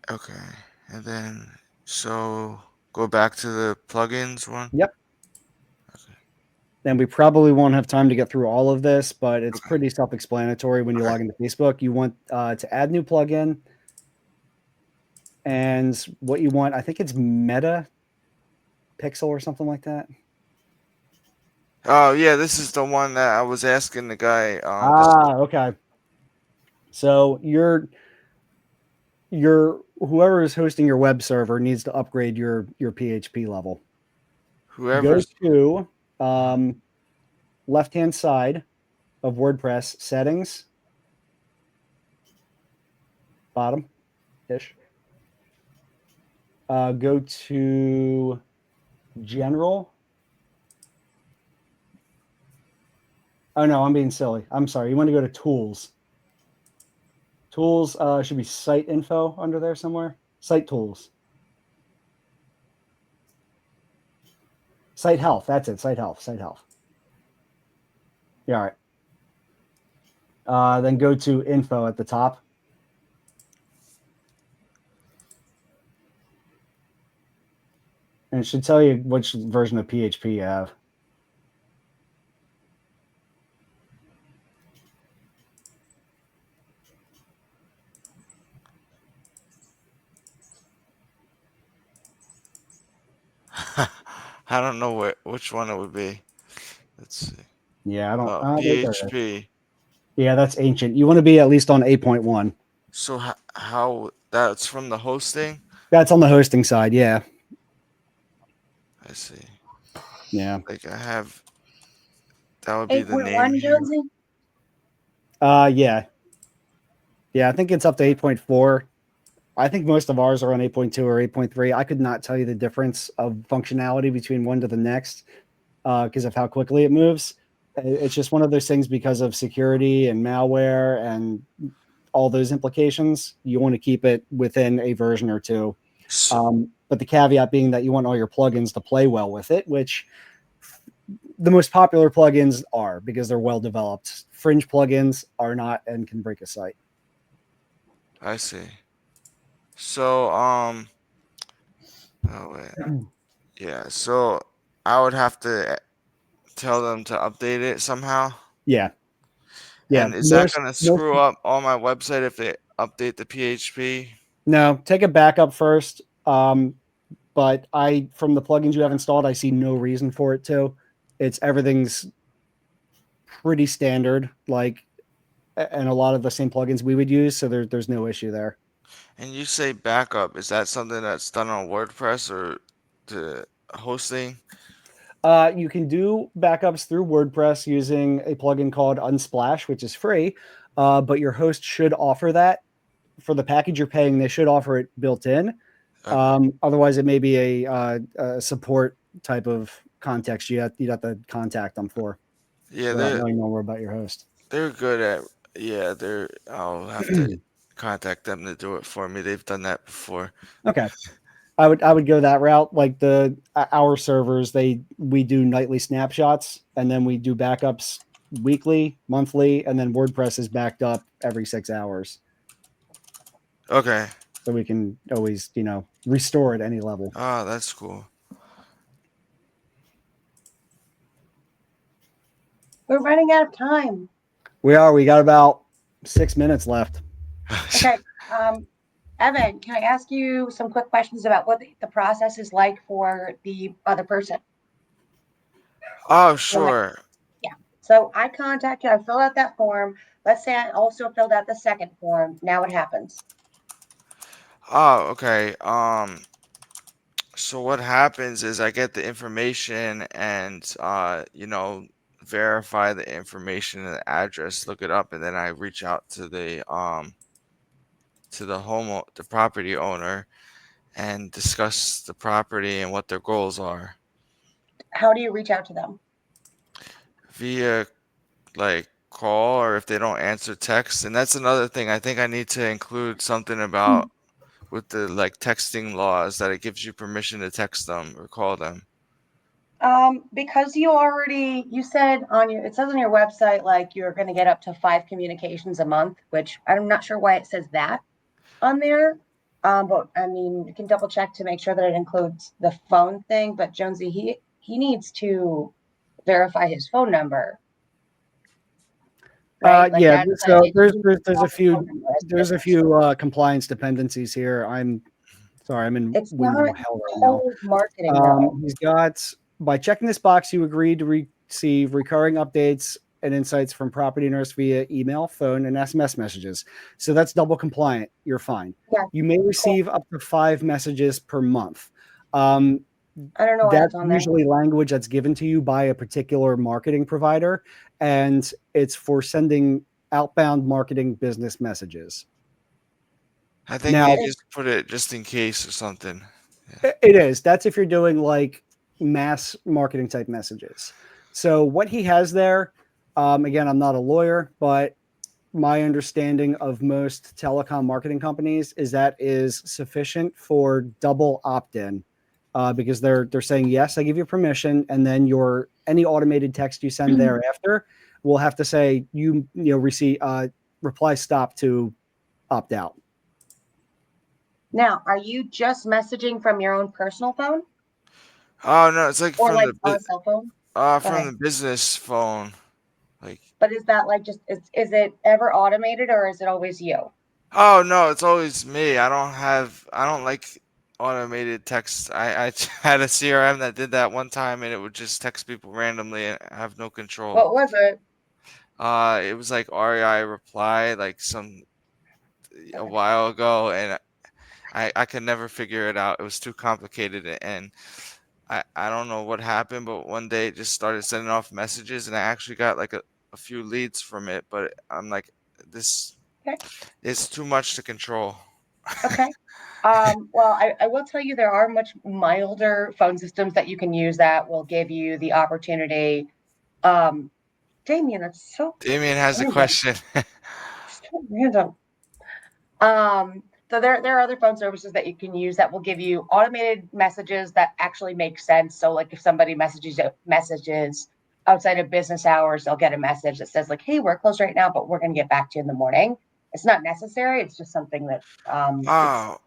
Okay. And then, so go back to the plugins one? Yep. Okay. and we probably won't have time to get through all of this, but it's pretty self-explanatory. When you log into Facebook, you want to add new plugin, and what you want, I think it's Meta Pixel or something like that. Oh yeah, this is the one that I was asking the guy. Okay. So your whoever is hosting your web server needs to upgrade your PHP level. Whoever's Go to left-hand side of WordPress settings, bottom ish. Go to general. Oh no, I'm being silly. I'm sorry. You want to go to tools. Tools should be site info under there somewhere. Site tools. Site health. That's it. Site health. Site health. Yeah, all right. Then go to info at the top. And it should tell you which version of PHP you have. I don't know which one it would be. Let's see. Yeah, I don't. PHP. Yeah, that's ancient. You want to be at least on 8.1. So how that's from the hosting? That's on the hosting side. Yeah. I see. Yeah. Like I have. That would be the name 8.1, here. Jonesy? Yeah. Yeah, I think it's up to 8.4. I think most of ours are on 8.2 or 8.3. I could not tell you the difference of functionality between one to the next because of how quickly it moves. It's just one of those things because of security and malware and all those implications. You want to keep it within a version or two. But the caveat being that you want all your plugins to play well with it, which the most popular plugins are because they're well developed. Fringe plugins are not and can break a site. I see. So oh wait. Yeah, so I would have to tell them to update it somehow. Yeah. Yeah. And is that going to screw up on my website if they update the PHP? No, take a backup first. But from the plugins you have installed, I see no reason for it to. Everything's pretty standard, and a lot of the same plugins we would use, so there's no issue there. And you say backup, is that something that's done on WordPress or the hosting? You can do backups through WordPress using a plugin called Unsplash, which is free, but your host should offer that. For the package you're paying, they should offer it built in. Okay. Otherwise, it may be a support type of context you'd have to contact them for. Yeah, without knowing more about your host. They're good at. Yeah, I'll have to contact them to do it for me. They've done that before. Okay. I would go that route. Like our servers, we do nightly snapshots, and then we do backups weekly, monthly, and then WordPress is backed up every 6 hours. Okay. So we can always, restore at any level. Oh, that's cool. We're running out of time. We are. We got about 6 minutes left. Okay. Evan, can I ask you some quick questions about what the process is like for the other person? Oh, sure. Yeah. So I contact you. I filled out that form. Let's say I also filled out the second form. Now what happens? Oh, okay. So what happens is I get the information and verify the information and the address, look it up, and then I reach out to the property owner and discuss the property and what their goals are. How do you reach out to them? Via call, or if they don't answer text. And that's another thing. I think I need to include something about with the texting laws that it gives you permission to text them or call them. Because you said it says on your website you're going to get up to 5 communications a month, which I'm not sure why it says that on there. But I mean, you can double check to make sure that it includes the phone thing. But Jonesy, he needs to verify his phone number. Right? Like Yeah. that's So like there's phone few number as there's a business. few compliance dependencies here. I'm sorry, I'm in It's window not hell right now. cold marketing though. He's got, by checking this box, you agree to receive recurring updates and insights from property owners via email, phone, and SMS messages. So that's double compliant. You're fine. Yeah, You may receive up to 5 messages per month. I don't know why That's that's on there. usually language that's given to you by a particular marketing provider, and it's for sending outbound marketing business messages. I think Now, they just put it just in case or something. Yeah. it is. That's if you're doing like mass marketing type messages. So what he has there, again, I'm not a lawyer, but my understanding of most telecom marketing companies is that is sufficient for double opt-in, because they're saying yes, I give you permission, and then your any automated text you send thereafter will have to say you receive reply stop to opt out. Now, are you just messaging from your own personal phone Oh no, it's like or from like the on a cell phone? from Okay. the business phone. Like, But is that like is it ever automated or is it always you? oh no, it's always me. I don't like automated text. I had a CRM that did that one time, and it would just text people randomly and have no control. What was it? It was like REI reply, like a while ago, and I could never figure it out. It was too complicated, and I don't know what happened, but one day it just started sending off messages, and I actually got like a few leads from it. But I'm like, this Okay. is too much to control. Okay. Well, I will tell you there are much milder phone systems that you can use that will give you the opportunity. Damien, that's so Damien has a random. question. So random. So there are other phone services that you can use that will give you automated messages that actually make sense. So like if somebody messages outside of business hours, they'll get a message that says like, "Hey, we're closed right now, but we're going to get back to you in the morning." It's not necessary. It's just something that it's Oh,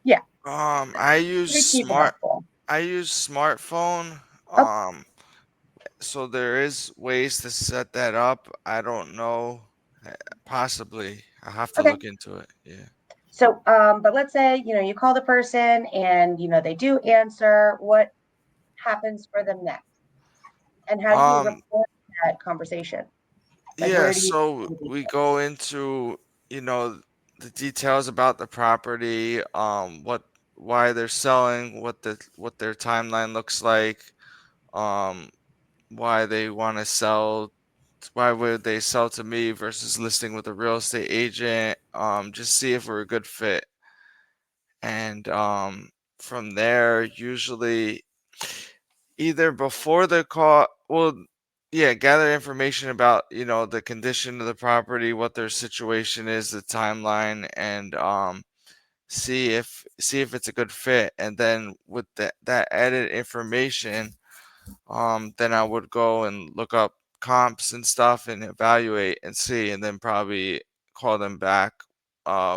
yeah, I use pretty cheap and helpful. smartphone. Oh, So there is ways to set that up. I don't know. Possibly. I have to okay. look into it. Yeah. So, but let's say you call the person and they do answer. What happens for them next? And how do you Um, report that conversation? Like, yeah, where do you so put the we details? go into, the details about the property, why they're selling, what their timeline looks like, um, why they want to sell, why would they sell to me versus listing with a real estate agent, just see if we're a good fit. And from there, usually either before the call, well, yeah, gather information about, the condition of the property, what their situation is, the timeline, and see if it's a good fit. And then with that added information, then I would go and look up comps and stuff and evaluate and see, and then probably call them back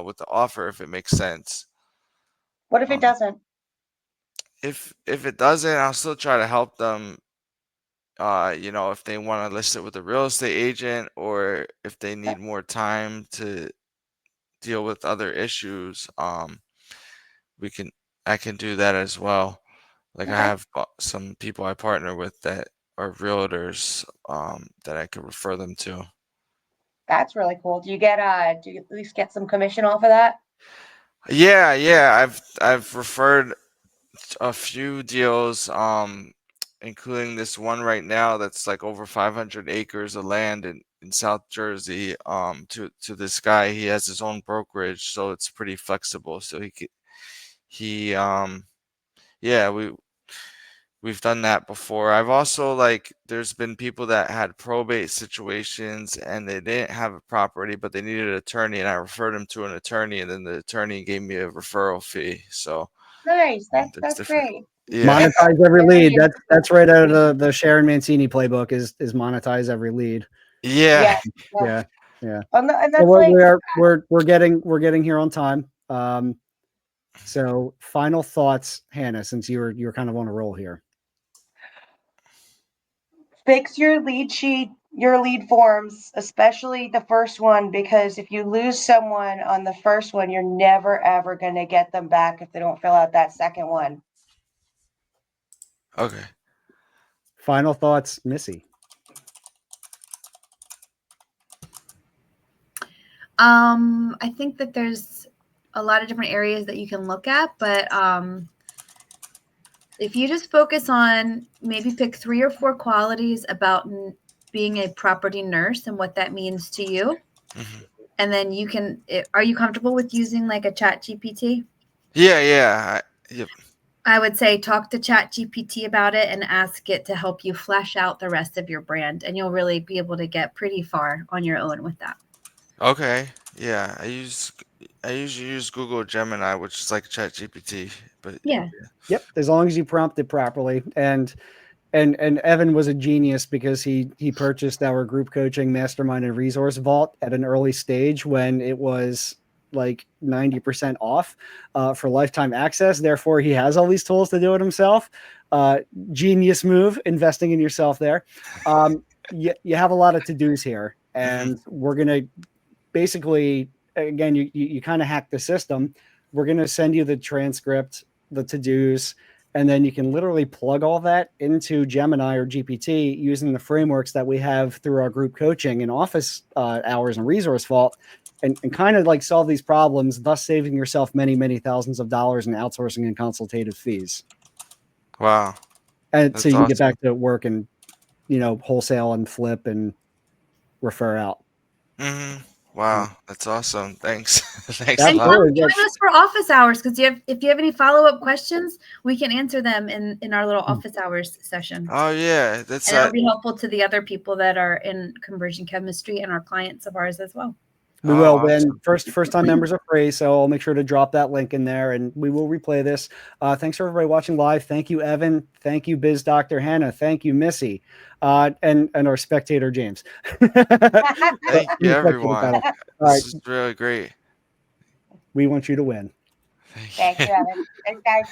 with the offer if it makes sense. What if it Um, doesn't? if it doesn't, I'll still try to help them. If they want to list it with a real estate agent, or if they Okay. need more time to deal with other issues, we can I can do that as well. Like, I Okay. have some people I partner with that are realtors, that I could refer them to. That's really cool. Do you at least get some commission off of that? Yeah, yeah, I've referred a few deals, including this one right now that's like over 500 acres of land in South Jersey, to this guy. He has his own brokerage, so it's pretty flexible. So he yeah, we've done that before. I've also, like, there's been people that had probate situations and they didn't have a property, but they needed an attorney, and I referred them to an attorney, and then the attorney gave me a referral fee. So Nice. there's That's different. great. Yeah. That's Monetize every lead. very That's right out of the Sharon Mancini playbook is monetize every lead. Yeah. yes. Yes. Yeah, yeah. And So that's like we're getting here on time. So final thoughts, Hannah, since you're kind of on a roll here. Fix your lead sheet, your lead forms, especially the first one, because if you lose someone on the first one, you're never ever going to get them back if they don't fill out that second one. Okay. Final thoughts, Missy. I think that there's a lot of different areas that you can look at, but if you just focus on maybe pick 3 or 4 qualities about being a property nurse and what that means to you, and then you can. Are you comfortable with using like a Chat GPT? Yeah. Yep. I would say talk to Chat GPT about it and ask it to help you flesh out the rest of your brand, and you'll really be able to get pretty far on your own with that. Okay. Yeah. I usually use Google Gemini, which is like ChatGPT, but Yeah. Yep, as long as you prompt it properly. And Evan was a genius because he purchased our group coaching mastermind and resource vault at an early stage when it was like 90% off for lifetime access. Therefore, he has all these tools to do it himself. Genius move, investing in yourself there. You have a lot of to-dos here, and we're going to basically, again, you kind of hack the system. We're going to send you the transcript, the to-dos, and then you can literally plug all that into Gemini or GPT using the frameworks that we have through our group coaching and office hours and resource vault, and kind of like solve these problems, thus saving yourself many, many thousands of dollars in outsourcing and consultative fees. Wow. And That's so you can awesome. get back to work and, wholesale and flip and refer out. Wow, that's awesome. Thanks. Thanks a And lot. come join us for office hours, because if you have any follow-up questions, we can answer them in our little office hours session. Oh yeah, that's And it'll be helpful to the other people that are in conversion chemistry and are clients of ours as well. We will. When awesome. first time members are free, so I'll make sure to drop that link in there, and we will replay this. Thanks for everybody watching live. Thank you, Evan. Thank you, Biz Dr. Hannah. Thank you, Missy, and our spectator James. Thank you, everyone. All This is really great. We want you to win. Thank you, Evan. Thanks, guys.